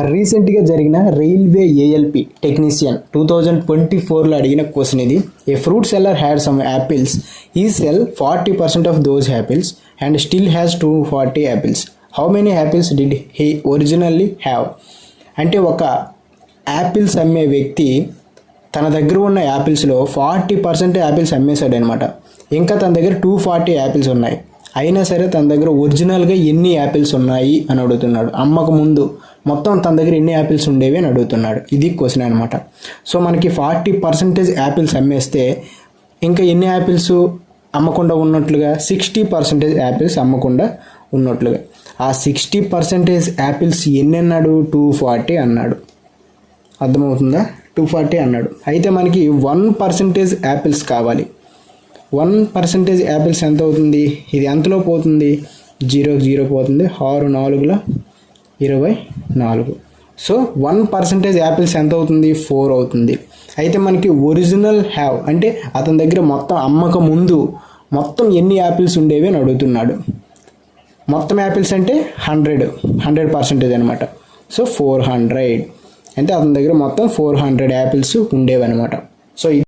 రీసెంట్గా జరిగిన railway ALP technician 2024లో అడిగిన క్వశ్చన్ ఇది. A fruit seller had some apples, he sell 40% of those apples and still has 240 apples. How many apples did he originally have? అంటే ఒక apples అమ్మే వ్యక్తి తన దగ్గర ఉన్న యాపిల్స్లో 40% యాపిల్స్ అమ్మేశాడు అనమాట. ఇంకా తన దగ్గర 240 యాపిల్స్ ఉన్నాయి. అయినా సరే తన దగ్గర ఒరిజినల్గా ఎన్ని యాపిల్స్ ఉన్నాయి అని అడుగుతున్నాడు. అమ్మక ముందు మొత్తం తన దగ్గర ఎన్ని యాపిల్స్ ఉండేవి అని అడుగుతున్నాడు. ఇది క్వశ్చన్ అనమాట. సో మనకి 40% యాపిల్స్ అమ్మేస్తే ఇంకా ఎన్ని యాపిల్స్ అమ్మకుండా ఉన్నట్లుగా? 60% యాపిల్స్ అమ్మకుండా ఉన్నట్లుగా. ఆ 60% యాపిల్స్ ఎన్ని అన్నాడు? 240 అన్నాడు. అర్థమవుతుందా? 240 అన్నాడు. అయితే మనకి 1% యాపిల్స్ కావాలి. 1% యాపిల్స్ ఎంత అవుతుంది? ఇది ఎంతలో పోతుంది? 0 పోతుంది. 6 4 24. సో 1% యాపిల్స్ ఎంత అవుతుంది? 4 అవుతుంది. అయితే మనకి ఒరిజినల్ హ్యావ్ అంటే అతని దగ్గర మొత్తం అమ్మక ముందు మొత్తం ఎన్ని యాపిల్స్ ఉండేవి అని అడుగుతున్నాడు. మొత్తం యాపిల్స్ అంటే 100% అనమాట. సో 400 అంటే అతని దగ్గర మొత్తం 400 యాపిల్స్ ఉండేవి అనమాట. సో